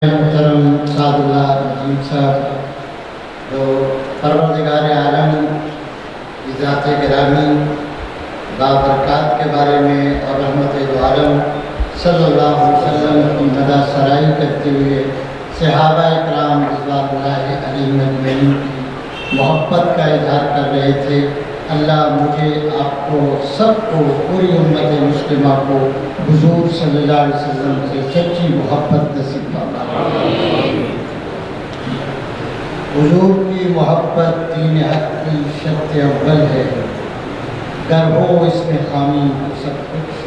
محترم سعد اللہ نجیم صاحب جو پروردگار عالم کی ذات گرامی بابرکات کے بارے میں اور رحمت دو عالم صلی اللہ علیہ وسلم کی مدح سرائی کرتے ہوئے صحابہ کرام رضوان اللہ علیہم اجمعین کی محبت کا اظہار کر رہے تھے۔ اللہ مجھے آپ کو سب کو پوری امت مسلمہ کو حضور صلی اللہ علیہ وسلم سے سچی محبت نصیب فرمائے۔ حضور کی محبت دین حق کی شرط اول ہے، گر ہو اس میں خامی تو سب کچھ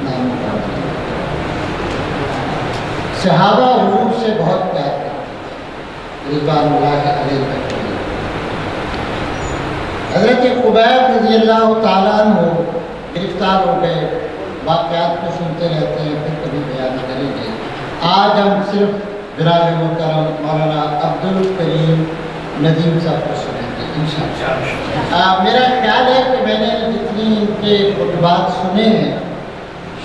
نامکمل ہے۔ صحابہ حضور سے بہت پیار کرتے رضوان اللہ علیہ۔ حضرت قبیب رضی اللہ تعالیٰ عنہ گرفتار ہو گئے، واقعات کو سنتے رہتے ہیں، پھر کبھی بیان کریں گے۔ آج ہم صرف جناب محترم مولانا عبدالکریم ندیم صاحب کو سنیں گے انشاءاللہ۔ میرا خیال ہے کہ میں نے جتنی ان کے خطبات سنے ہیں،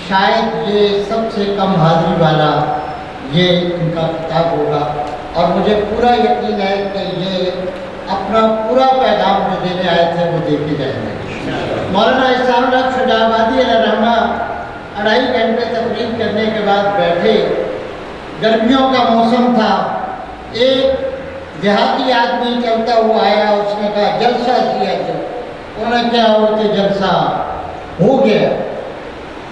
شاید یہ سب سے کم حاضری والا یہ ان کا کتاب ہوگا، اور مجھے پورا یقین ہے کہ یہ اپنا پورا پیغام جو دینے آئے تھے وہ دے کے جائیں گے۔ مولانا احسان الحق شجاع آبادی علیہ رحمہ 2.5 گھنٹے تقریر کرنے کے بعد بیٹھے، گرمیوں کا موسم تھا، ایک دیہاتی آدمی چلتا ہوا آیا، اس نے کہا جلسہ کیا جو انہوں نے کیا ہو کہ جلسہ ہو گیا،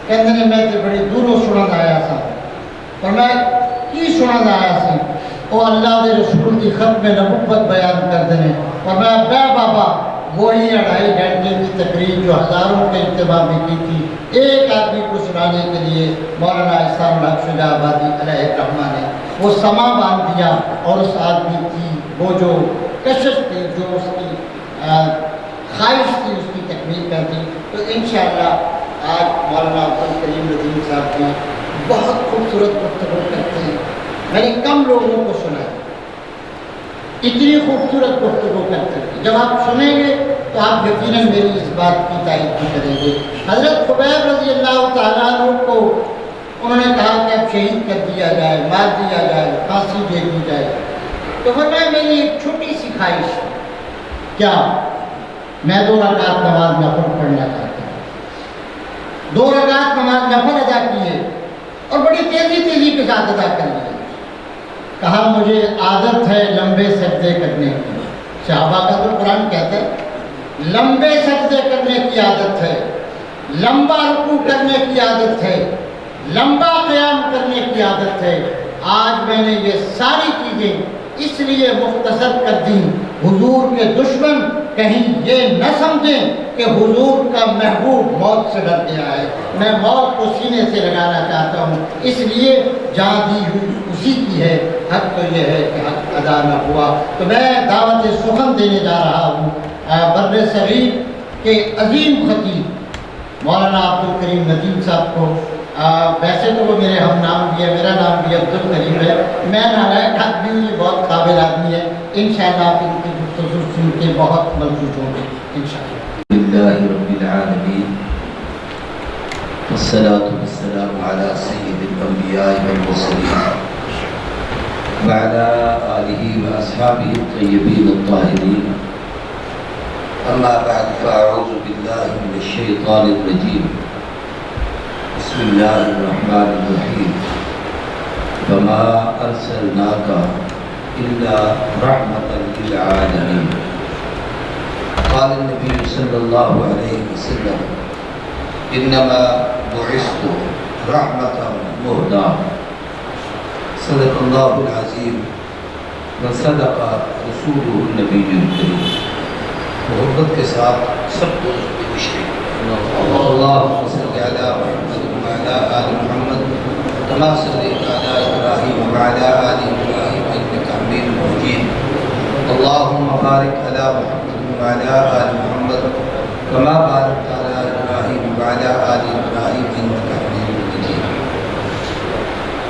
کہنے میں تو بڑی دوروں سنن آیا سا، اور میں کی سنن آیا سی وہ اللہ دے رسول کی ختم نبوت بیان کر دینے، اور میں بے بابا وہی 2.5 گھنٹے کی تقریر جو ہزاروں کے اجتماع میں کی تھی، ایک آدمی کو سنانے کے لیے مولانا احسان الحق شجاع آبادی علیہ الرحمہ نے وہ سما باندھ دیا، اور اس آدمی کی وہ جو کشش تھی، جو اس کی خواہش تھی، اس کی تکمیل کر دی۔ تو انشاءاللہ آج مولانا عبدالکریم ندیم صاحب کی بہت خوبصورت گفتگو کرتے ہیں، میں نے کم لوگوں کو سنا ہے اتنی خوبصورت گفتگو کرتے ہیں۔ جب آپ سنیں گے تو آپ یقیناً میری اس بات کی تائید بھی کریں گے۔ حضرت قبیب رضی اللہ تعالیٰ عنہ کو انہوں نے کہا کہ اب شہید کر دیا جائے، مار دیا جائے، پھانسی دے دی جائے، تو فرمایا میری ایک چھوٹی سی خواہش ہے، کیا میں 2 رکعت نماز نفل پڑھنا چاہتا ہوں۔ 2 رکعت نماز نفل ادا کیے اور بڑی تیزی کے ساتھ ادا کر لیے۔ کہا مجھے عادت ہے لمبے سجدے کرنے کی، صحابہ کا تو قرآن کہتا ہے لمبے سجدے کرنے کی عادت ہے، لمبا رکوع کرنے کی عادت ہے، لمبا قیام کرنے کی عادت ہے۔ آج میں نے یہ ساری چیزیں اس لیے مختصر کر دیں، حضور کے دشمن کہیں یہ نہ سمجھیں کہ حضور کا محبوب موت سے ڈر گیا ہے۔ میں موت کو سینے سے لگانا چاہتا ہوں، اس لیے جان دی ہوئی اسی کی ہے، حق تو یہ ہے کہ حق ادا نہ ہوا۔ تو میں دعوت سخن دینے جا رہا ہوں بر صغیر کے عظیم خطیب مولانا عبدالکریم ندیم صاحب کو۔ ویسے تو وہ میرے ہم نام بھی ہے، میرا نام بھی عبدالکریم ہے، میں نالائق آدمی ہوں، یہ بہت قابل آدمی ہے، انشاءاللہ آپ ان کی گفتگو سن کے بہت ملحوظ ہوں گے انشاءاللہ۔ للہ رب العالمین والصلاة والسلام علی سید الانبیاء والمرسلین وعلی آلہ واصحابہ الطیبین الطاہرین، اما بعد فاعوذ باللہ من الشیطان الرجیم، بسم اللہ الرحمن الرحیم، وما ارسلناک الا رحمۃ للعالمین۔ قال النبی صلی اللہ علیہ وسلم انما بعثت رحمۃ مہداۃ۔ صدق اللہ العظیم وصدق رسولہ النبی الکریم۔ محبت کے ساتھ سب کو اللہم صلی علی محمد وعلی آل محمد کما صلیت علی ابراہیم وعلی آل ابراہیم انک حمید مجید۔ اللہم بارک علی محمد وعلی آل محمد کما بارکت علی ابراہیم وعلی آل ابراہیم انک حمید مجید۔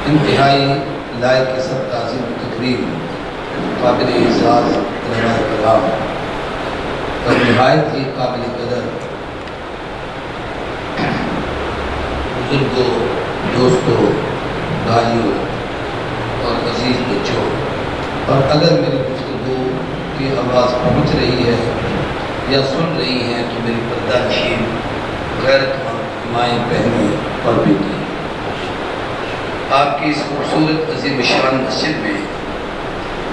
انتہائی لائق سب تعظیم تقریر، قابل اعزاز علماء کرام اور نہایت ہی قابل قدر بزرگوں، دوستوں، بھائیوں اور اور اگر میری گفتگو کی آواز پہنچ رہی ہے یا سن رہی ہیں تو میری پردہ نشین غیر مائیں بہنیں اور بیٹی، آپ کی اس خوبصورت عظیم شان مسجد میں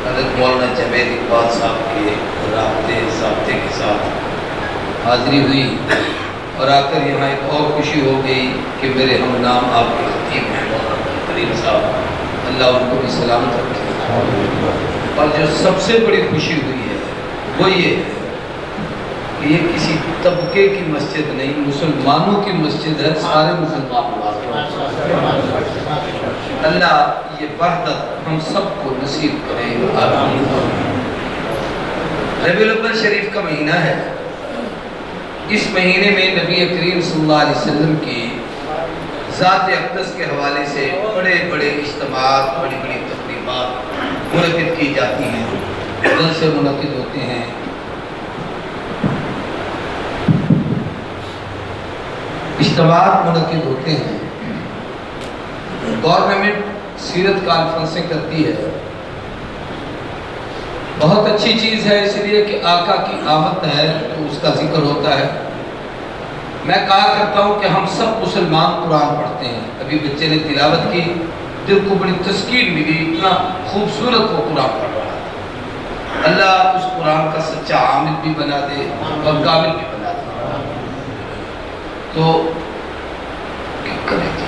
حضرت مولانا جاوید اقبال صاحب کے ضابطے کے ساتھ حاضری ہوئی اور آ کر یہاں ایک اور خوشی ہو گئی کہ میرے ہم نام آپ کے خطیب ہیں مولانا کریم صاحب، اللہ ان کو بھی سلامت رکھے۔ اور جو سب سے بڑی خوشی ہوئی ہے وہ یہ ہے کہ یہ کسی طبقے کی مسجد نہیں، مسلمانوں کی مسجد ہے، سارے مسلمان۔ اللہ یہ وحدت ہم سب کو نصیب کرے، آمین۔ ربیع الاول شریف کا مہینہ ہے، اس مہینے میں نبی کریم صلی اللہ علیہ وسلم کی ذات اقدس کے حوالے سے بڑے بڑے اجتماعات، بڑی بڑی تقریبات منعقد کی جاتی ہیں، جلسے منعقد ہوتے ہیں۔ اجتماعات منعقد ہوتے ہیں، گورنمنٹ سیرت کانفرنسیں کرتی ہے، بہت اچھی چیز ہے، اس لیے کہ آقا کی آمد ہے تو اس کا ذکر ہوتا ہے۔ میں کہا کرتا ہوں کہ ہم سب مسلمان قرآن پڑھتے ہیں، ابھی بچے نے تلاوت کی، دل کو بڑی تسکین ملی، اتنا خوبصورت وہ قرآن پڑھ رہا ہے۔ اللہ اس قرآن کا سچا عامل بھی بنا دے اور کامل بھی بنا دے۔ تو کیا کریں گے؟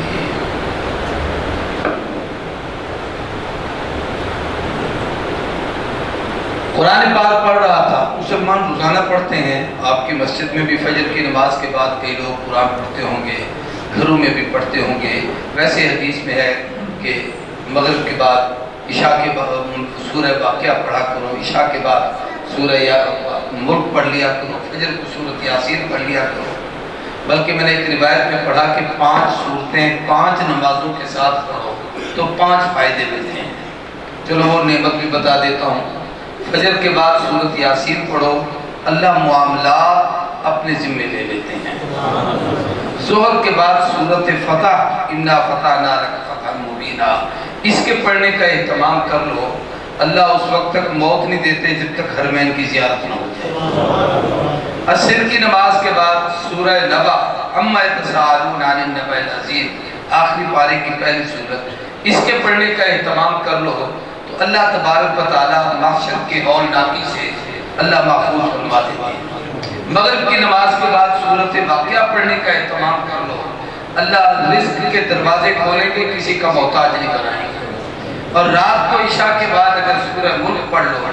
قرآن پاک پڑھ رہا تھا، مسلمان روزانہ پڑھتے ہیں، آپ کی مسجد میں بھی فجر کی نماز کے بعد کئی لوگ قرآن پڑھتے ہوں گے، گھروں میں بھی پڑھتے ہوں گے۔ ویسے حدیث میں ہے کہ مغرب کے بعد عشاء کے بعد سورہ واقعہ پڑھا کرو، عشاء کے بعد سورہ ملک پڑھ لیا کرو، فجر کو سورۃ یاسین پڑھ لیا کرو۔ بلکہ میں نے ایک روایت میں پڑھا کہ 5 سورتیں 5 نمازوں کے ساتھ پڑھو تو 5 فائدے ملتے ہیں۔ چلو وہ نعمت بھی بتا دیتا ہوں۔ فجر کے بعد سورۃ یاسین پڑھو، اللہ معاملات اپنے ذمے لے لیتے ہیں۔ ظہر کے بعد سورۃ فتح، انا فتحنا لک فتحا مبینا، اس کے پڑھنے کا اہتمام کر لو، اللہ اس وقت تک موت نہیں دیتے جب تک حرمین کی زیارت نہ ہو جائے۔ عصر کی نماز کے بعد سورہ نبا، اما یتساءلون عن النبأ العظیم، آخری پارے کی پہلی سورت، اس کے پڑھنے کا اہتمام کر لو تو اللہ تبارک و تعالیٰ محشر کے ہولناکی سے اللہ محفوظ فرما دیتے ہیں۔ مغرب کی نماز کے بعد سورۃ واقعہ پڑھنے کا اہتمام کر لو، اللہ رزق کے دروازے کھولیں گے، کسی کا محتاج نہیں بنائیں گے۔ اور رات کو عشاء کے بعد اگر سورہ ملک پڑھ لو،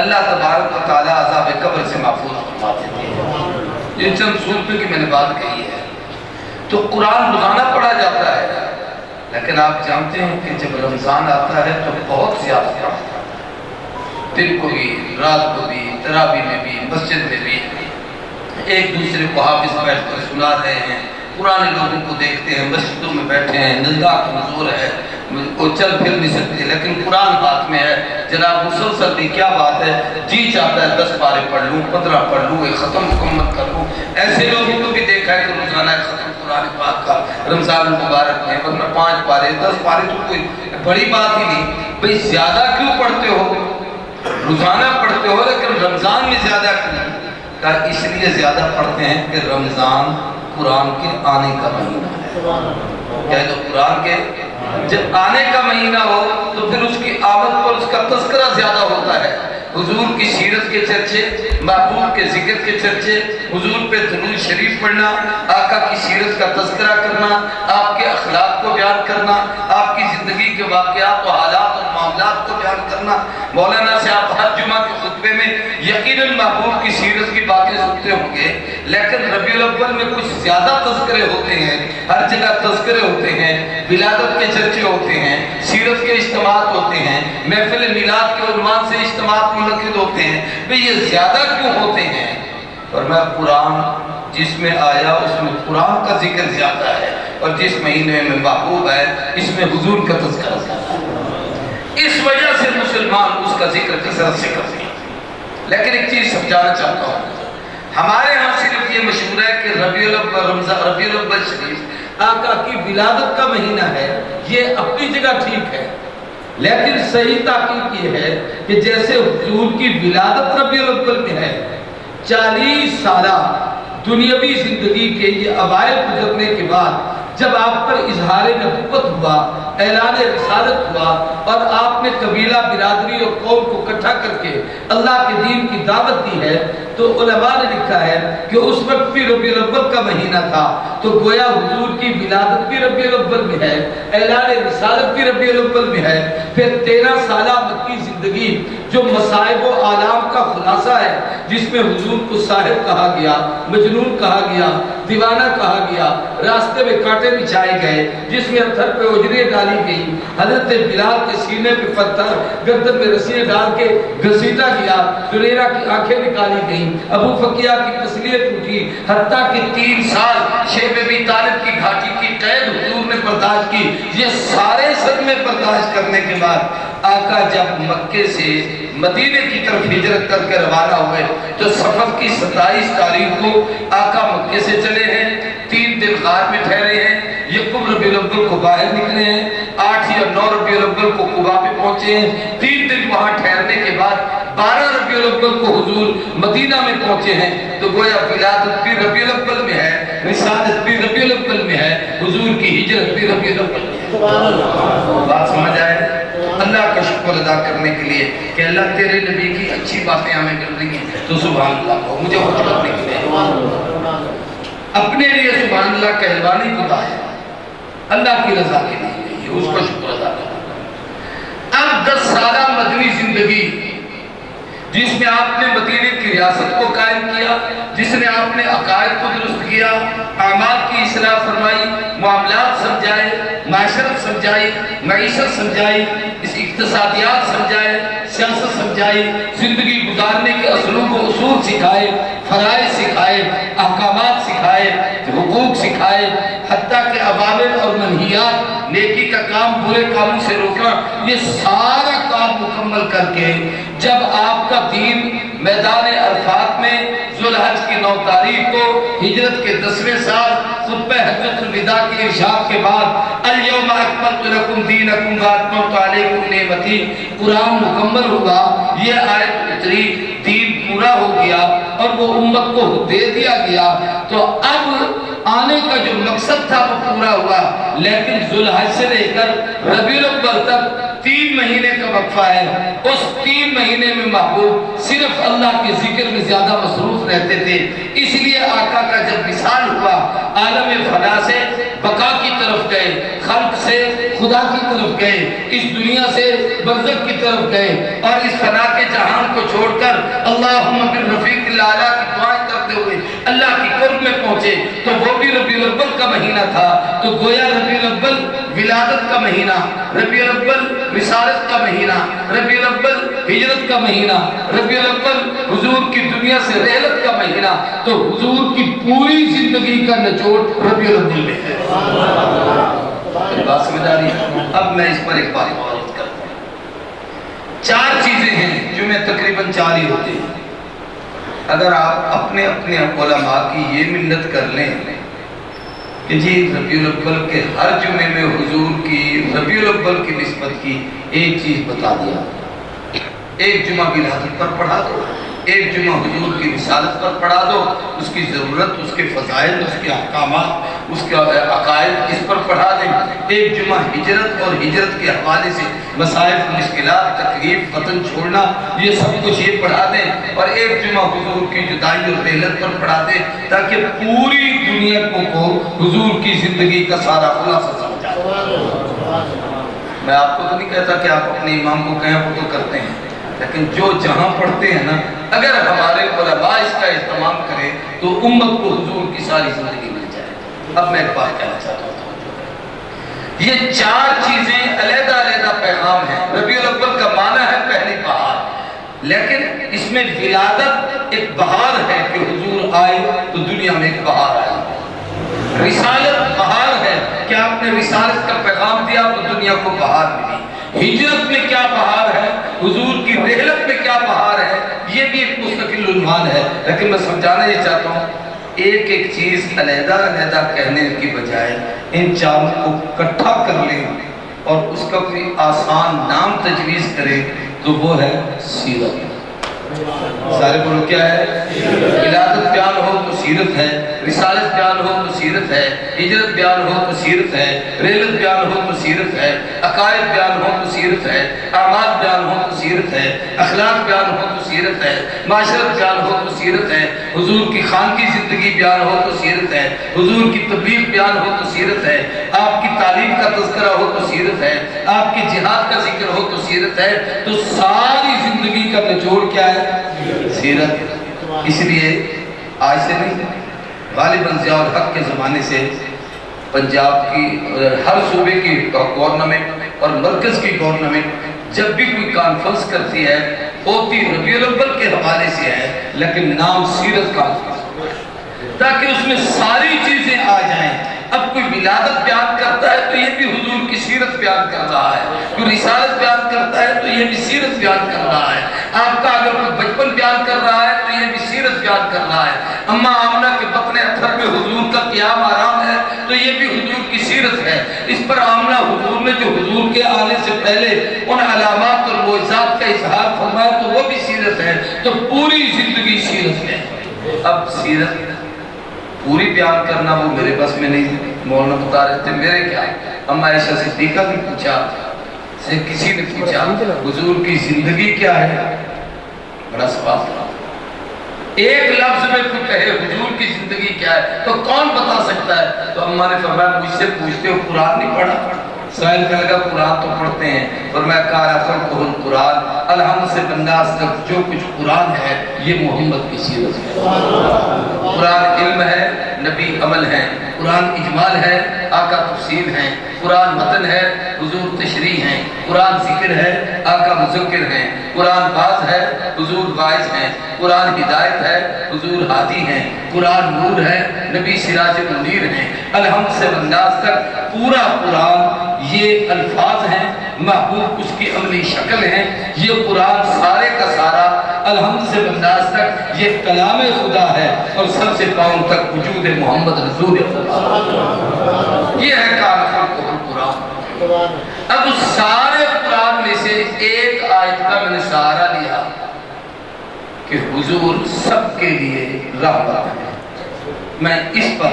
اللہ تبارک و تعالیٰ عذاب قبر سے محفوظ فرما دیتے ہیں۔ یہ چند صورتوں کی میں نے بات کہی ہے۔ تو قرآن روزانہ پڑھا جاتا ہے، لیکن آپ جانتے ہیں کہ جب رمضان آتا ہے تو بہت زیادہ پڑھتا ہے، دن کو بھی، رات کو بھی، تراویح میں بھی، مسجد میں بھی، ایک دوسرے کو حافظ بیٹھ کر سنا رہے ہیں، پرانے لوگوں کو دیکھتے ہیں، مسجدوں میں بیٹھے ہیں، نگاہ کمزور ہے، وہ چل پھر نہیں سکتے، لیکن قرآن ہاتھ میں ہے، جناب مسلسل بھی کیا بات ہے، جی چاہتا ہے 10 پارے پڑھ لوں، 15 پڑھ لوں، ایک ختم مکمل کر لوں۔ ایسے لوگوں کو بھی دیکھا ہے کہ روزانہ ایک ختم قرآن پاک کا رمضان المبارک میں، ورنہ 5 پارے 10 پارے تو کوئی بڑی بات ہی نہیں۔ بھئی زیادہ کیوں پڑھتے ہو؟ روزانہ پڑھتے ہو لیکن رمضان میں زیادہ کیوں؟ کہا اس لیے زیادہ پڑھتے ہیں کہ رمضان قرآن کے آنے کا مہینہ ہے۔ کہہ دو قرآن کے جب آنے کا مہینہ ہو تو پھر اس کی آمد پر اس کا تذکرہ زیادہ ہوتا ہے، حضور کی سیرت کے چرچے، محبوب کے ذکر کے چرچے، حضور پہ درود شریف پڑھنا، آقا کی سیرت کا تذکرہ کرنا، آپ کے اخلاق کو بیان کرنا، آپ کی زندگی کے واقعات و حالات اور معاملات کو بیان کرنا۔ مولانا سے آپ ہر جمعہ کے خطبے میں یقیناً محبوب کی سیرت کی باتیں سنتے ہوں گے، لیکن ربیع الاول میں کچھ زیادہ تذکرے ہوتے ہیں، ہر جگہ تذکرے ہوتے ہیں، ولادت کے چرچے ہوتے ہیں، سیرت کے اجتماعات ہوتے ہیں، محفل میلاد کے عنوان سے اجتماعات منعقد ہوتے ہیں۔ بھئی یہ زیادہ کیوں ہوتے ہیں؟ فرمایا قرآن جس میں آیا اس میں قرآن کا ذکر زیادہ ہے، اور جس مہینے میں محبوب ہے اس میں حضور کا تذکرہ زیادہ ہے، اس وجہ سے مسلمان اس کا ذکر کثرت سے کرتے ہیں۔ لیکن ایک چیز سمجھانا چاہتا ہوں، ہمارے ہاں صرف یہ مشہور ہے کہ ربیع الاول شریف آقا کی ولادت کا مہینہ ہے، یہ اپنی جگہ ٹھیک ہے، لیکن صحیح تحقیق یہ ہے کہ جیسے حضور کی ولادت ربیع الاول میں ہے، 40 سالہ دنیاوی زندگی کے یہ اوائل گزرنے کے بعد جب آپ پر اظہار نبوت ہوا، اعلان رسالت ہوا اور آپ نے قبیلہ، برادری اور قوم کو اکٹھا کر کے اللہ کے دین کی دعوت دی ہے، تو علماء نے لکھا ہے کہ اس وقت بھی ربیع الاول کا مہینہ تھا، تو گویا حضور کی ولادت بھی ربیع الاول میں ہے، اعلان رسالت بھی ربیع الاول میں ہے۔ پھر 13 سالہ مکی زندگی جو مصائب و آلام کا خلاصہ ہے، جس میں حضور کو ساحر کہا گیا، مجنون کہا گیا، دیوانہ کہا گیا، راستے میں کانٹے بچھائے گئے، جس میں پتھر پہ اجرے ڈالی گئی، حضرت بلال کے سینے پہ پتھر، گردن میں رسیاں ڈال کے گھسیٹا گیا، زریرہ کی آنکھیں نکالی گئیں، ابو فقیہ کی تسلیت اٹھی، حتیٰ کہ 3 سال شیب ابی طالب کی گھاٹی کی قید حضور نے برداشت کی۔ یہ سارے صدمے برداشت کرنے کے بعد آقا جب مکے سے مدینے کی طرف ہجرت کر کے روانہ ہوئے تو صفر کی 27 تاریخ کو آقا مکے سے چلے ہیں، 3 دن غار میں ٹھہرے ہیں، یکم ربیع الاول کو باہر نکلے ہیں، 8 یا 9 ربیع الاول کو قباء پہ پہنچے ہیں، 3 دن وہاں ٹھہرنے کے بعد 12 ربیع الاول کو حضور مدینہ میں پہنچے ہیں۔ تو گویا ولادت بھی ربیع الاول میں ہے، رسالت بھی ربیع الاول میں ہے، حضور کی ہجرت بھی ربیع الاول میں ہے۔ بات سمجھ آئے؟ اللہ کا شکر ادا کرنے کے لیے کہ اللہ تیرے نبی کی اچھی باتیں ہمیں کر رہی ہیں، تو سبحان اللہ کو مجھے خوش کرنے کے لیے اپنے لیے سبحان اللہ کہلوانی خدا ہے، اللہ کی رضا کے لیے اس کو شکر ادا کرنا۔ اب 10 سالہ مدنی زندگی جس میں آپ نے مدینے کی ریاست کو قائم کیا، جس نے آپ نے عقائد کو درست کیا، اعمال کی اصلاح فرمائی، معاملات سمجھائے، معاشرت سمجھائی، معیشت سمجھائی، اس اقتصادیات سمجھائے، سیاست سمجھائی، زندگی گزارنے کے اسلوب و اصول سکھائے، فرائض سکھائے، احکامات سکھائے، حقوق سکھائے، حتیٰ کہ اوامر اور منہیات، نیکی کا کام برے کاموں سے روکنا، یہ سارا کام مکمل کر کے جب آپ کا دین میدان عرفات میں ذوالحج کی 9 تاریخ کو ہجرت کے 10ویں سال خطبہ حجۃ الوداع کے ارشاد کے بعد الیوم اکملت لکم دینکم واتممت علیکم نعمتی قرآن مکمل ہوا، یہ آیت اتری، دین پورا ہو گیا اور وہ امت کو دے دیا گیا، تو اب آنے کا جو مقصد تھا وہ پورا ہوا، لیکن ذوالحج سے لے کر ربیع الاول تک 3 مہینے کا وقفہ ہے۔ اس 3 مہینے میں محبوب صرف اللہ کے ذکر میں زیادہ مصروف رہتے تھے، اس لیے آقا کا جب وصال ہوا عالم فنا سے بقا کی طرف گئے، خلق سے خدا کی طرف گئے، اس دنیا سے برزخ کی طرف گئے، اور اس فنا کے جہان کو چھوڑ کر اللہم بالرفیق الاعلیٰ کی دعائیں کرتے ہوئے اللہ کی قرب میں پہنچے، تو وہ بھی ربیع الاول کا مہینہ تھا۔ تو گویا ربیع الاول ولادت کا مہینہ، ربیع الاول رسالت کا مہینہ، ربیع الاول ہجرت کا مہینہ، ربیع الاول حضور کی دنیا سے رحلت کا مہینہ، تو حضور کی پوری زندگی کا نچوڑ ربیع الاول میں ہے۔ بات سمجھ آ رہی ہے؟ اب میں اس پر ایک بات کرتا ہوں۔ 4 چیزیں ہیں جو میں تقریباً 4 ہی ہوتے ہیں۔ اگر آپ اپنے علماء کی یہ منت کر لیں کہ جی ربیع الاول کے ہر جمعے میں حضور کی ربیع الاول کی نسبت کی ایک چیز بتا دیا، ایک جمعہ ولادت پر پڑھا دو، ایک جمعہ حضور کی رسالت پر پڑھا دو، اس کی ضرورت، اس کے فضائل، اس کے احکامات، اس کے عقائد اس پر پڑھا دیں، ایک جمعہ ہجرت اور ہجرت کے حوالے سے مسائل، مشکلات، تکلیف، وطن چھوڑنا، یہ سب کچھ یہ پڑھا دیں، اور ایک جمعہ حضور کی جدائی اور رحلت پر پڑھا دیں، تاکہ پوری دنیا کو حضور کی زندگی کا سارا خلاصہ سمجھا جائے۔ میں آپ کو تو نہیں کہتا کہ آپ اپنے امام کو کہیں، وہ تو کرتے ہیں، لیکن جو جہاں پڑھتے ہیں نا، اگر ہمارے علماء اس کا اہتمام کریں تو امت کو حضور کی ساری زندگی مل جائے۔ اب میں ایک بات کہنا چاہتا ہوں، یہ 4 چیزیں علیحدہ علیحدہ پیغام ہیں۔ ربیع الاول کا معنی ہے پہلی بہار، لیکن اس میں ولادت ایک بہار ہے کہ حضور آئے تو دنیا میں ایک بہار آئی۔ رسالت بہار ہے کہ آپ نے رسالت کا پیغام دیا تو دنیا کو بہار ملی۔ ہجرت میں کیا بہار ہے، حضور کی رحلت میں کیا بہار ہے، یہ بھی ایک مستقل عنوان ہے، لیکن میں سمجھانا یہ چاہتا ہوں، ایک ایک چیز علیحدہ علیحدہ کہنے کی بجائے ان 4 کو اکٹھا کر لیں اور اس کا کوئی آسان نام تجویز کرے تو وہ ہے سیرت۔ سارے بولو کیا ہے؟ ولادت بیان ہو تو سیرت ہے، رسالت بیان ہو تو سیرت ہے، ہجرت بیان ہو تو سیرت ہے، رحلت بیان ہو تو سیرت ہے، عقائد بیان ہو تو سیرت ہے، اعمال بیان ہو تو سیرت ہے، اخلاق بیان ہو تو سیرت ہے، معاشرت بیان ہو تو سیرت ہے، حضور کی خانقی زندگی بیان ہو تو سیرت ہے، حضور کی تبلیغ بیان ہو تو سیرت ہے، آپ کی تعلیم کا تذکرہ ہو تو سیرت ہے، آپ کے جہاد کا ذکر ہو تو سیرت ہے۔ تو ساری زندگی کا نچوڑ کیا ہے؟ سیرت۔ اس لیے آج سے نہیں، غالباً ضیاء الحق کے زمانے سے پنجاب کی ہر صوبے کی گورنمنٹ اور مرکز کی گورنمنٹ جب بھی کوئی کانفرنس کرتی ہے ہوتی ربیع الاول کے حوالے سے ہے، لیکن نام سیرت کانفرنس، تاکہ اس میں ساری چیزیں آ جائیں۔ اب کوئی ولادت بیان کرتا ہے تو یہ بھی حضور کی سیرت بیان کر رہا ہے، کوئی رسالت بیان کرتا ہے تو یہ بھی سیرت بیان کر رہا ہے، آپ کا اگر کوئی بچپن بیان کر رہا ہے تو یہ بھی سیرت بیان کر رہا ہے، اماں آمنہ کے بطن اطہر میں حضور کا قیام آرام ہے تو یہ بھی حضور کی سیرت ہے۔ اس پر آمنہ حضور نے جو حضور کے آنے سے پہلے ان علامات اور معجزات کا اظہار فرمایا تو وہ بھی سیرت ہے۔ تو پوری زندگی سیرت ہے۔ اب سیرت پوری بیان کرنا وہ میرے بس میں نہیں، مولانا بتا رہے تھے میرے کیا، اما عائشہ صدیقہ نے پوچھا، سے کسی نے پوچھا حضور کی زندگی کیا ہے، بڑا سوال تھا، ایک لفظ میں کوئی کہے حضور کی زندگی کیا ہے تو کون بتا سکتا ہے؟ تو اماں نے فرمایا مجھ سے پوچھتے ہو قرآن نہیں پڑھا؟ سائل کہنے لگا قرآن تو پڑھتے ہیں، فرمایا قارا خلقہ القرآن، الحمد سے بنداز تک جو کچھ قرآن ہے یہ محمد کی سیرت ہے۔ قرآن علم ہے، نبی عمل ہے، قرآن اجمال ہے، آقا تفصیل ہیں، قرآن متن ہے، حضور تشریح ہیں، قرآن ذکر ہے، آقا مذکر ہیں، قرآن باز ہے، حضور واعظ ہیں، قرآن ہدایت ہے، حضور ہادی ہیں، قرآن نور ہے، نبی سراج منیر ہیں، الحمد سے بنداز تک پورا قرآن یہ الفاظ ہیں، محبوب اس کی عملی شکل ہیں، یہ قرآن سارے کا سارا الحمد سے بنداز تک یہ کلام خدا ہے اور سب سے پاؤں تک وجود محمد رسول اللہ، یہ ہے کارخان قرآن۔ اب اس سارے قرآن میں سے ایک آیت کا میں نے سہارا لیا کہ حضور سب کے لیے رحمت ہے۔ میں اس پر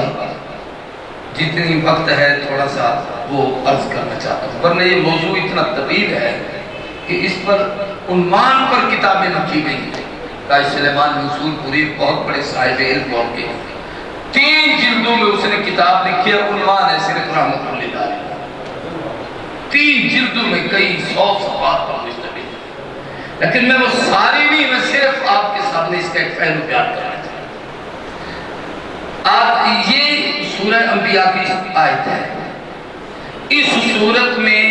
جتنی وقت ہے تھوڑا سا وہ عرض کرنا چاہتا ہوں، ورنہ یہ موضوع اتنا طویل ہے کہ اس پر عنوان پر کتابیں لکھی گئی ہیں۔ قائد سلیمان منصور پوری بہت بڑے صاحب علم اور کے 3 جلدوں میں اس نے کتاب لکھی ہے، عنوان ہے صرف رحمت اللہ علیہ، 3 جلدوں میں کئی 100 صفحات پر مشتمل ہے، لیکن میں وہ ساری نہیں، میں صرف آپ کے سامنے اس کا ایک پہلو بیان کرنا چاہتا ہوں۔ آپ یہ سورہ انبیاء کی آیت ہے، اس سورت میں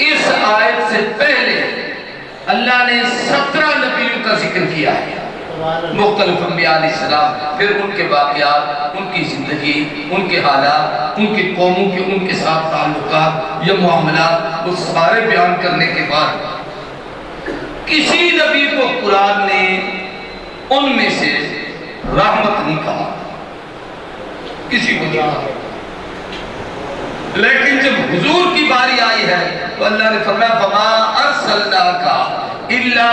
اس آیت سے پہلے اللہ نے 17 نبیوں کا ذکر کیا ہے، مختلف انبیاء علیہ السلام، پھر ان کے واقعات، ان کی زندگی، ان کے حالات، ان کی قوموں کے ان کے ساتھ تعلقات یا معاملات، وہ سارے بیان کرنے کے بعد کسی نبی کو قرآن نے ان میں سے رحمت نہیں کہا، کسی کو نہیں کہا، لیکن جب حضور کی باری آئی ہے تو اللہ نے فرمایا فَمَا أَرْسَلْنَاكَ إِلَّا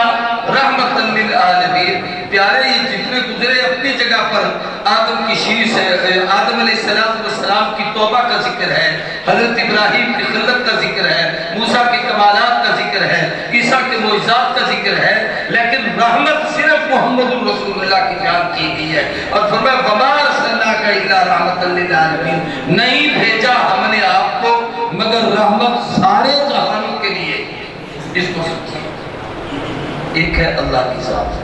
رَحْمَةً لِلْعَالَمِينَ۔ پیارے یہ جتنے گزرے اپنی جگہ پر آدم کی شیش ہے، آدم علیہ السلام کی توبہ کا ذکر ہے، حضرت ابراہیم کی خلقت کا ذکر ہے، موسیٰ کے کمالات کا ذکر ہے، عیسیٰ کے معجزات کا ذکر ہے، لیکن رحمت صرف محمد رسول اللہ کی بیان کی گئی ہے، اور فرمایا وَمَا أَرْسَلْنَاكَ إِلَّا رَحْمَةً لِلْعَالَمِينَ، نہیں بھیجا ہم نے آپ کو مگر رحمت سارے جہانوں کے لیے۔ اس کو سمجھیں، ایک ہے اللہ کی ذات،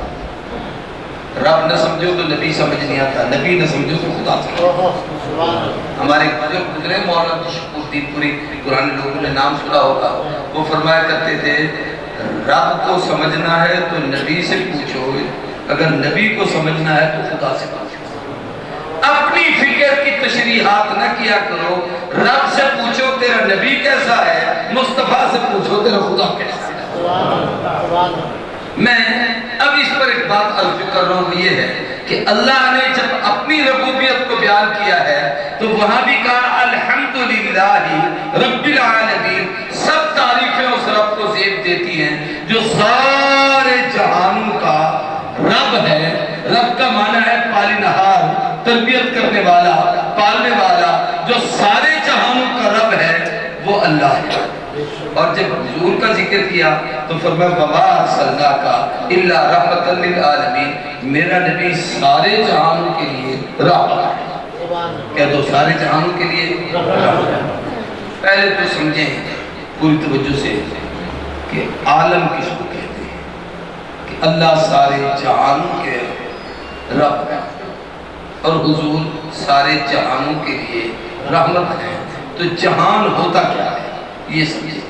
رب نہ سمجھو تو نبی سمجھ نہیں آتا، نبی نہ سمجھو تو خدا سمجھو۔ ہمارے گزرے مولانا تشکر الدین پوری، قرآن لوگوں نے نام سنا ہوگا، وہ فرمایا کرتے تھے رب کو سمجھنا ہے تو نبی سے پوچھو، اگر نبی کو سمجھنا ہے تو خدا سے پوچھو۔ اپنی فکر کی تشریحات نہ کیا کرو، رب سے پوچھو تیرا نبی کیسا ہے، مصطفیٰ سے پوچھو تیرا خدا کیسا ہے۔ میں اب اس پر ایک بات عرض کر رہا ہوں، یہ ہے کہ اللہ نے جب اپنی ربوبیت کو بیان کیا ہے تو وہاں بھی کہا الحمدللہ رب العالمین، سب تعریفیں اس رب کو زیب دیتی ہیں جو سارے جہانوں کا رب ہے۔ رب کا معنی ہے پالنہار، تربیت کرنے والا، پالنے والا، جو سارے جہانوں کا رب ہے وہ اللہ ہے۔ اور جب حضور کا ذکر کیا تو فرمایا وَمَا أَرْسَلْنَاكَ إِلَّا رَحْمَةً لِلْعَالَمِينَ، میرا نبی سارے جہانوں کے لیے رحمت ہے۔ کہہ دو سارے جہانوں کے لیے رحمت ہے۔ پہلے تو سمجھیں پوری توجہ سے کہ عالم کس کو کہتے ہیں، کہ اللہ سارے جہانوں کے رب ہے اور حضور سارے جہانوں کے لیے رحمت ہے۔ تو جہان ہوتا کیا ہے یہ سمجھیں۔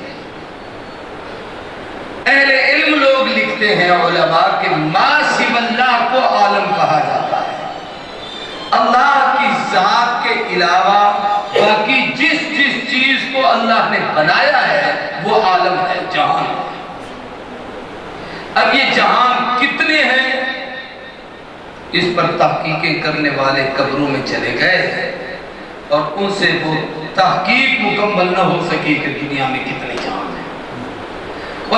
اہل علم لوگ لکھتے ہیں علماء کہ ما سوی اللہ کو عالم کہا جاتا ہے۔ اللہ کی ذات کے علاوہ باقی جس چیز کو اللہ نے بنایا ہے وہ عالم ہے، جہان ہے۔ اب یہ جہان کتنے ہیں اس پر تحقیقیں کرنے والے قبروں میں چلے گئے اور ان سے وہ تحقیق مکمل نہ ہو سکی کہ دنیا میں کتنے جہان ہیں۔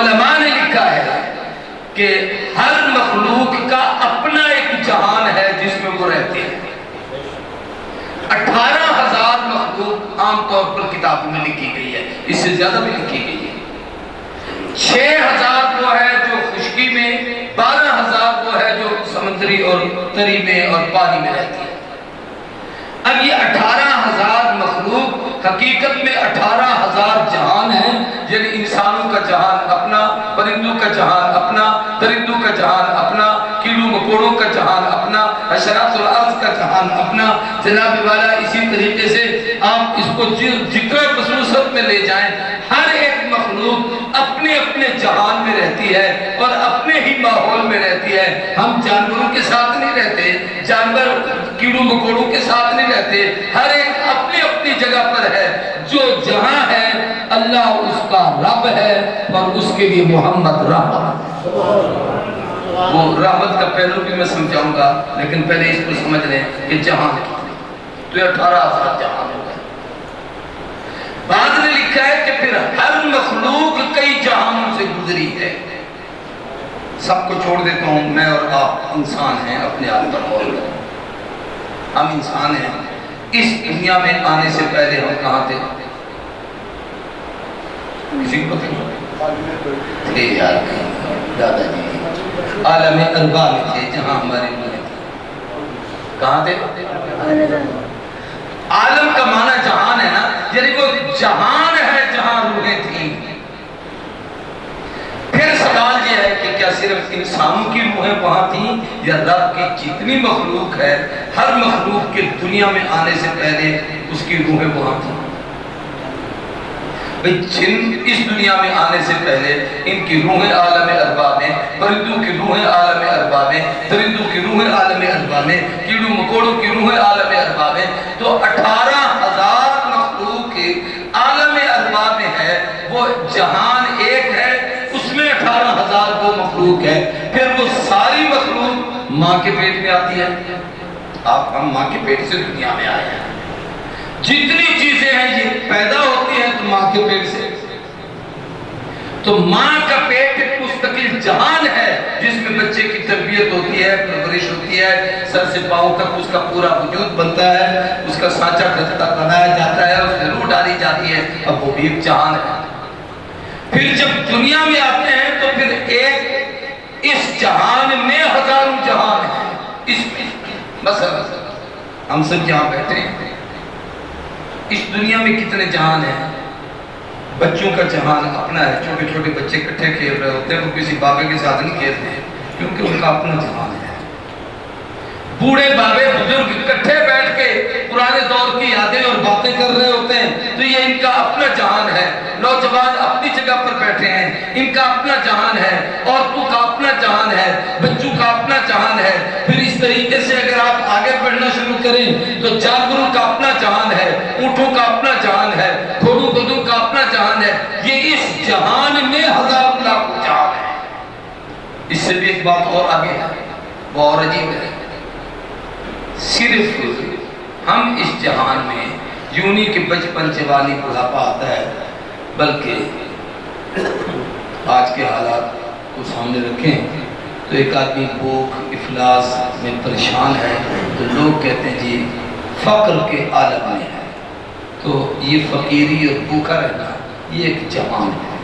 علماء نے لکھا ہے کہ ہر مخلوق کا اپنا ایک جہان ہے جس میں وہ رہتے ہیں۔ 18,000 مخلوق عام طور پر کتابوں میں لکھی گئی ہے، اس سے زیادہ بھی لکھی گئی ہے۔ 6,000 وہ ہے جو خشکی میں، 12,000 وہ ہے جو سمندری اور تری میں اور پانی میں رہتی ہے۔ اب یہ 18,000 مخلوق حقیقت میں 18,000 جہان ہیں، یعنی انسانوں کا جہان اپنا، پرندوں کا جہان اپنا، درندوں کا جہان اپنا، کیڑوں مکوڑوں کا جہان اپنا، حشرات الارض کا جہان اپنا۔ جناب والا اسی طریقے سے آپ اس کو جتنے خصوصیت میں لے جائیں، ہر ایک مخلوق اپنے اپنے جہان میں رہتی ہے اور اپنے ہی ماحول میں رہتی ہے۔ ہم جانوروں کے ساتھ نہیں رہتے، جانور کیڑوں مکوڑوں کے ساتھ نہیں رہتے، ہر ایک اپنی اپنی جگہ پر ہے۔ جو جہاں ہے اللہ اس کا رب ہے اور اس کے لیے محمد رحمت۔ وہ رحمت کا پہلو بھی میں سمجھاؤں گا، لیکن پہلے اس کو سمجھ لیں کہ جہان کتنے، تو یہ 18,000 جہان ہوگا۔ بعد نے لکھا ہے کہ پھر ہر مخلوق کئی جہانوں سے گزری ہے۔ سب کو چھوڑ دیتا ہوں، میں اور آپ انسان ہیں، اپنے آپ پر غور کریں۔ ہم انسان ہیں، اس دنیا میں آنے سے پہلے ہم کہاں تھے؟ کسی کو پتہ تھے یار، دادا جی عالم اربا میں تھے جہاں ہماری روحیں تھیں۔ کہاں تھے؟ عالم کا معنی جہان ہے نا، یعنی وہ جہان ہے جہاں روحیں تھیں۔ پھر سوال یہ ہے کہ کیا صرف انسانوں کی روحیں وہاں تھیں یا رب کی جتنی مخلوق ہے، ہر مخلوق کے دنیا میں آنے سے پہلے اس کی روحیں وہاں تھیں؟ جن اس دنیا میں آنے سے پہلے ان کی روحیں عالم اربا میں، پرندوں کی روحیں عالم اربا میں، درندوں کی روحیں عالم اربا میں، کیڑوں مکوڑوں کی روحیں عالم اربا میں، تو 18,000 مخلوق عالم اربا میں ہے۔ وہ جہان ایک ہے، اس میں 18,000 وہ مخلوق ہے۔ پھر وہ ساری مخلوق ماں کے پیٹ میں آتی ہے۔ ہم ماں کے پیٹ سے دنیا میں آئے ہیں، جتنی چیزیں ہیں یہ پیدا ہوتی ہیں تو ماں کے پیٹ سے۔ تو ماں کا پیٹ ایک مستقل جہان ہے جس میں بچے کی تربیت ہوتی ہے، پرورش ہوتی ہے، سر سے پاؤں تک اس کا پورا وجود بنتا ہے، اس کا سانچہ بنایا جاتا ہے، اس میں روح ڈالی جاتی ہے۔ اب وہ بھی ایک جہان ہے۔ پھر جب دنیا میں آتے ہیں تو پھر ایک اس جہان میں ہزاروں جہان ہیں۔ اس میں مثلا ہم سب جہاں بیٹھے ہیں، اس دنیا میں کتنے جہان ہیں؟ بچوں کا جہان اپنا ہے، چھوٹے چھوٹے بچے کٹھے کھیل رہے ہوتے ہیں، وہ کسی بابے کے ساتھ نہیں کھیلتے ہیں کیونکہ ان کا اپنا جہان ہے۔ بوڑھے بابے بزرگ کٹھے بیٹھ کے پرانے دور کی یادیں اور باتیں کر رہے ہوتے ہیں تو یہ ان کا اپنا جہان ہے۔ نوجوان اپنی جگہ پر بیٹھے ہیں، ان کا اپنا جہان ہے، عورتوں کا اپنا جہان ہے، بچوں کا اپنا جہان ہے۔ پھر اس طریقے سے اگر آپ آگے بڑھنا شروع کریں تو جانوروں کا اپنا جہان ہے، اونٹوں کا اپنا جہان ہے، گھوڑوں گدھوں کا اپنا جہان ہے۔ یہ اس جہان میں ہزار لاکھ جہان ہے۔ اس سے بھی ایک بات اور آگے ہے، وہ اور عجیب ہے۔ صرف ہم اس جہان میں یوں نہیں کہ بچپن جوانی بڑھاپا آتا ہے، بلکہ آج کے حالات کو سامنے رکھیں تو ایک آدمی بھوک افلاس میں پریشان ہے تو لوگ کہتے ہیں جی فقر کے عالم میں ہے. تو یہ فقیری اور بھوکا رہنا یہ ایک جہان ہے.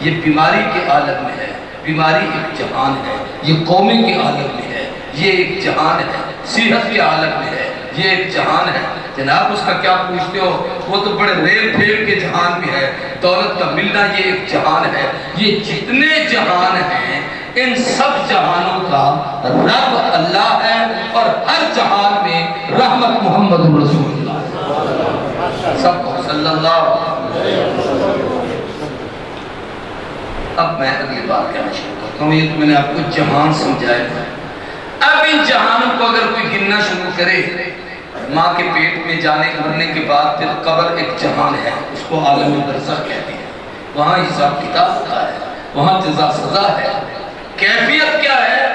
یہ بیماری کے عالم میں ہے، بیماری ایک جہان ہے. یہ قومی کے عالم میں ہے، یہ ایک جہان ہے. صحت کے عالم میں ہے، یہ ایک جہان ہے. جناب اس کا کیا پوچھتے ہو، وہ تو بڑے ریل پھیل کے جہان میں ہے. دولت کا ملنا یہ ایک جہان ہے. یہ جتنے جہان ہیں ان سب جہانوں کا رب اللہ ہے، اور ہر جہان میں رحمت محمد رسول اللہ سب کو صلی اللہ علیہ وسلم. اب میں اگلی بات کہنا شروع کرتا ہوں. یہ تو میں نے آپ کو جہان سمجھایا تھا. اب ان جہانوں کو اگر کوئی گننا شروع کرے، ماں کے پیٹ میں جانے مرنے کے بعد پھر قبر ایک جہان ہے، اس کو عالم برزخ کہتے ہیں. وہاں حساب کتاب ہوتا ہے، وہاں جزا سزا ہے. کیفیت کیا ہے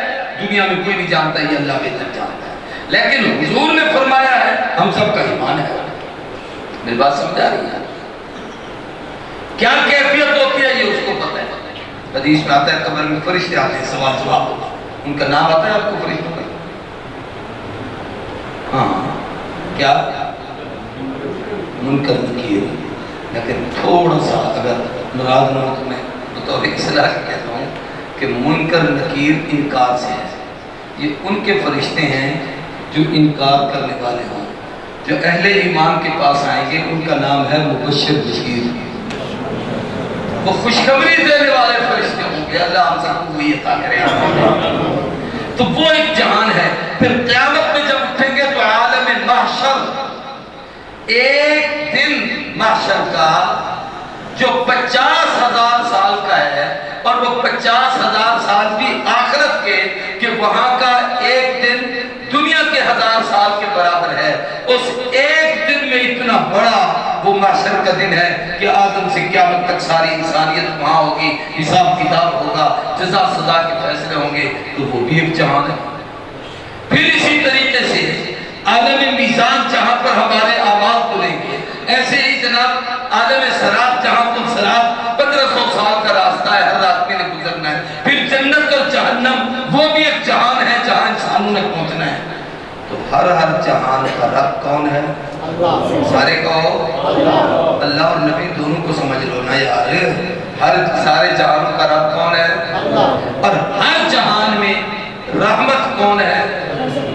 دنیا میں کوئی نہیں جانتا، یہ اللہ بہتر جانتا ہے. لیکن حضور نے فرمایا ہے ہم سب کا ایمان ہے. میری بات سمجھا رہی ہے؟ کیا کیفیت ہوتی ہے یہ اس کو پتہ ہے. حدیث میں آتا ہے قبر میں فرشتے آتے ہیں، سوال جواب ہوگا. ان کا نام آتا ہے آپ کو فرشتوں کا؟ ہاں کیا؟ منکر نکیر. لیکن تھوڑا سا اگر ناراض نہ ہو تو میں بطور اصلاح کہتا ہوں کہ منکر نکیر انکار سے ہے. یہ ان کے فرشتے ہیں جو انکار کرنے والے ہوں. جو اہل ایمان کے پاس آئیں گے ان کا نام ہے مبشر بشیر. وہ خوشخبری دینے والے فرشتے ہوں گے. اللہ ہم سب کو وہی عطا کرے. تو وہ ایک جہان ہے. پھر قیامت میں جب اٹھیں گے تو عالم محشر، ایک دن محشر کا جو 50,000 سال کا ہے، اور وہ 50,000 سال بھی آخرت کے، کہ وہاں کا ایک دن دنیا کے 1000 سال کے برابر ہے. اس ایک دن میں اتنا بڑا وہ محشر کا دن ہے کہ آدم سے قیامت تک ساری انسانیت وہاں ہوگی، حساب کتاب ہوگا، جزا سزا کے فیصلے ہوں گے. تو وہ بھی ایک جہان ہے. پھر اسی طریقے سے عالم میزان جہاں پر ہمارے اعمال تلیں گے، ایسے ہی جناب عالم صراط جہاں پر صراط 1500 سال کا راستہ ہے، ہر آدمی نے گزرنا ہے. پھر جنت اور جہنم وہ بھی ایک جہان ہے جہاں انسانوں نے پہنچنا ہے. تو ہر جہان کا رب کون ہے؟ اللہ. سارے کہو اللہ اور نبی دونوں کو سمجھ لو نا یار. سارے جہانوں کا رب کون ہے؟ اللہ. اور ہر جہان میں رحمت کون ہے؟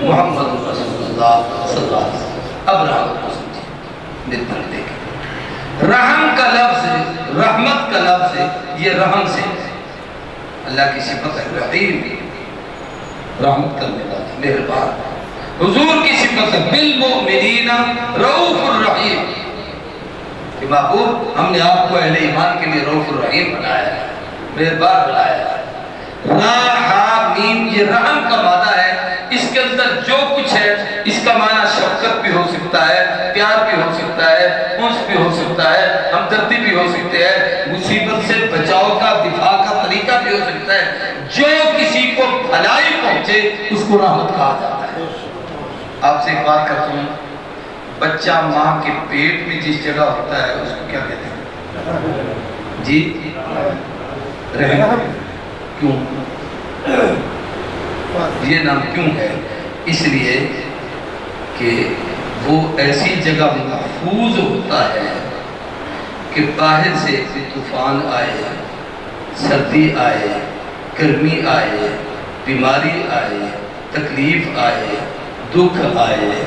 محمد رسول اللہ صلی اللہ علیہ وسلم. اب رحمت کو سمجھیں، نتن دیکھیں. رحم کا لفظ، رحمت کا لفظ یہ رحم سے، اللہ کی صفت ہے رحیم، رحمت کرنے والا، مہربان. حضور کی صفت ہے بالمؤمنین رؤوف الرحیم، کہ محبوب ہم نے آپ کو اہل ایمان کے لیے رؤوف الرحیم بنایا ہے، مہربان بنایا ہے. راحمین یہ رحم کا معنی ہے. اس کے اندر جو کچھ ہے اس کا معنی شفقت بھی ہو سکتا ہے، پیار بھی ہو سکتا ہے، انس بھی ہو سکتا ہے، ہمدردی بھی ہو سکتے ہے، مصیبت سے بچاؤ کا دفاع کا طریقہ بھی ہو سکتا ہے. جو کسی کو بھلائی پہنچے اس کو رحمت کہا جاتا ہے. آپ سے ایک بات کرتا ہوں، بچہ ماں کے پیٹ میں جس جگہ ہوتا ہے اس کو کیا کہتے ہیں جی؟ رحم. کیوں یہ نام کیوں ہے؟ اس لیے کہ وہ ایسی جگہ محفوظ ہوتا ہے کہ باہر سے کوئی طوفان آئے، سردی آئے، گرمی آئے، بیماری آئے، تکلیف آئے، دکھ آئے،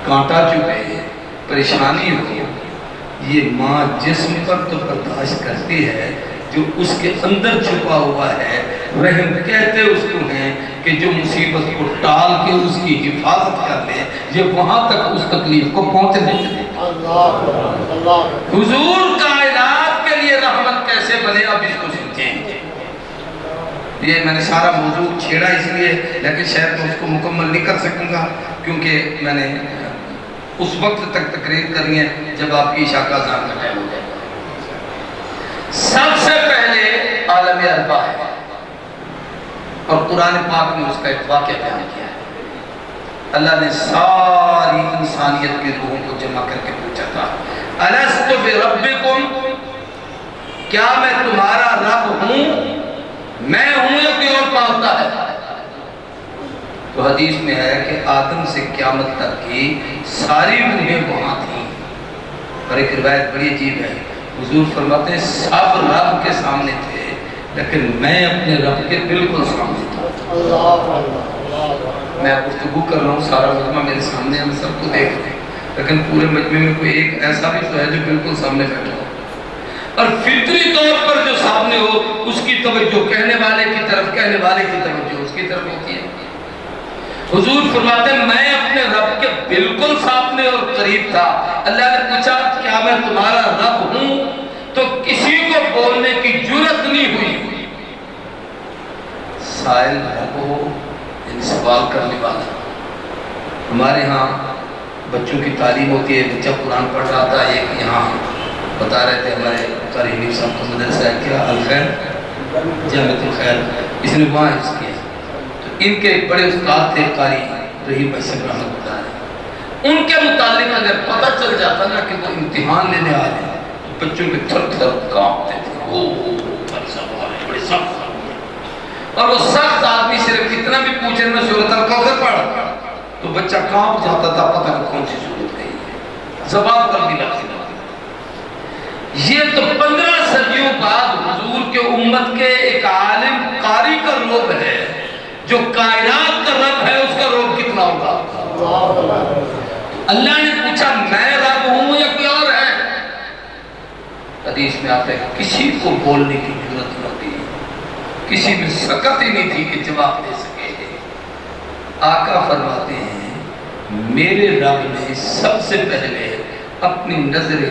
کانٹا چبھے، پریشانی ہو، یہ ماں جسم پر تو برداشت کرتی ہے. جو اس کے اندر چھپا ہوا ہے رحم کہتے اس کو ہیں کہ جو مصیبت کو ٹال کے اس کی حفاظت کر لے، یہ وہاں تک اس تکلیف کو پہنچنے دے. حضور کائنات کے لیے رحمت کیسے بنے، اب اس کو سمجھیں. یہ میں نے سارا موضوع چھیڑا اس لیے، لیکن شاید میں اس کو مکمل نہیں کر سکوں گا کیونکہ میں نے اس وقت تک تقریر کرنی ہے جب آپ کی عشاء کا اذان کا ٹائم ہو جائے. سب سے پہلے عالم اربع ہے، اور قرآن پاک نے اس کا ایک واقعہ بیان کیا ہے. اللہ نے ساری انسانیت کی روحوں کو جمع کر کے پوچھا تھا الست بربکم، کیا میں تمہارا رب ہوں؟ میں ہوں یا کوئی اور پالتا ہے؟ تو حدیث میں ہے کہ آدم سے قیامت تک کی ساری روحیں وہاں تھیں، اور ایک روایت بڑی عجیب ہے، حضور فرماتے ہیں سب رب کے سامنے تھے لیکن میں اپنے رب کے بالکل سامنے تھا۔ میں گفتگو کر رہا ہوں، سارا مجمع میرے سامنے، ہم سب کو دیکھ رہے ہیں، لیکن پورے مجمع میں کوئی ایک ایسا بھی تو ہے جو بالکل سامنے بیٹھا ہو، اور فطری طور پر جو سامنے ہو اس کی توجہ کہنے والے کی طرف، کہنے والے کی توجہ اس کی طرف ہوتی ہے۔ حضور فرماتے ہیں میں اپنے رب کے بالکل سامنے اور قریب تھا۔ اللہ نے پوچھا کیا میں تمہارا رب ہوں؟ تو کسی کو بولنے کی جرت نہیں ہوئی، سائل رب ہو یعنی سوال کرنے والا۔ ہمارے ہاں بچوں کی تعلیم ہوتی ہے، بچہ قرآن پڑھ رہا تھا، ایک یہاں بتا رہے تھے ہمارے قاری حنیف صاحب کا مدرسہ ہے کیا الخیر جامعۃ الخیر، اس نے وہاں حفظ کیا، تو ان کے ایک بڑے استاد تھے قاری رحیم بھائی صاحب رحمۃ اللہ علیہ، ان کے متعلق اگر پتہ چل جاتا نا کہ وہ امتحان لینے آ رہے ہیں تو بچوں کے تھر تھر کانپتے تھے، بڑے سخت، اور وہ سخت آدمی صرف اتنا بھی پوچھے میں سورۃ الکوثر پڑھ تو بچہ کانپ جاتا تھا، پتہ نہیں کون سی سورت ہے، زبان پر بھی لگتی تھی۔ یہ تو 15 صدیوں بعد حضور کے امت کے ایک عالم قاری کا رعب ہے، جو کائنات کا رب ہے اس کا رعب کتنا ہوگا؟ اللہ نے پوچھا میں رب ہوں یا کوئی اور ہے؟ حدیث میں آتا ہے کسی کو بولنے کی جرت نہ تھی، کسی میں سکت ہی نہیں تھی کہ جواب دے سکے۔ آقا فرماتے ہیں میرے رب نے سب سے پہلے اپنی نظر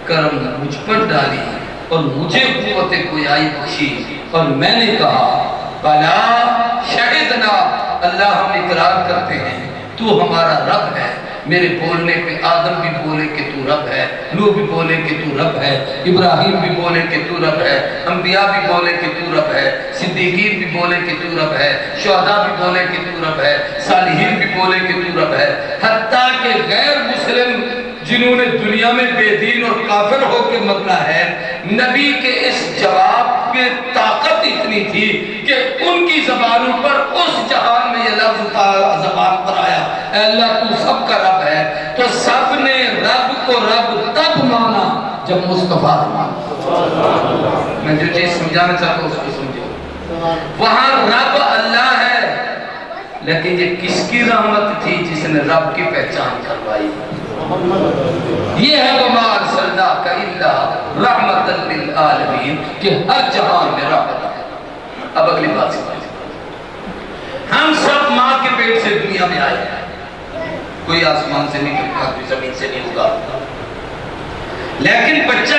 کرم مجھ پر ڈالی اور مجھے قوت گویائی بخشی، اور میں نے کہا بلا شہدنا، اللہ ہم اقرار کرتے ہیں تو ہمارا رب ہے۔ میرے بولنے پہ آدم بھی بولے کہ تو رب ہے، نوح بھی بولے کہ تو رب ہے، ابراہیم بھی بولے کہ تو رب ہے، انبیاء بھی بولے کہ تو رب ہے، صدیقین بھی بولے کہ تو رب ہے، شہداء بھی بولے کہ تو رب ہے، صالحین بھی بولے کہ تو رب ہے، حتیٰ کہ غیر مسلم جنہوں نے دنیا میں بے دین اور کافر ہو کے مرنا ہے، نبی کے اس جواب میں طاقت اتنی تھی کہ ان کی زبانوں پر اس جہان میں یہ لفظ زبان پر آیا اے اللہ تو سب کا رب ہے، تو سب نے رب کو رب تب مانا جب مصطفیٰ مانا۔ میں جو چیز سمجھانا چاہتا ہوں اس کو سمجھو، وہاں رب اللہ ہے، لیکن یہ کس کی رحمت تھی جس نے رب کی پہچان کروائی؟ یہ ہے وَمَا أَرْسَلْنَاكَ إِلَّا رَحْمَةً لِلْعَالَمِينَ کہ ہر جہان میں رحمت ہے۔ اب اگلی بات سمجھیں، ہم سب ماں کے پیٹ سے دنیا میں آئے ہیں، کوئی آسمان سے نہیں، کوئی زمین سے نہیں ہوگا، لیکن بچہ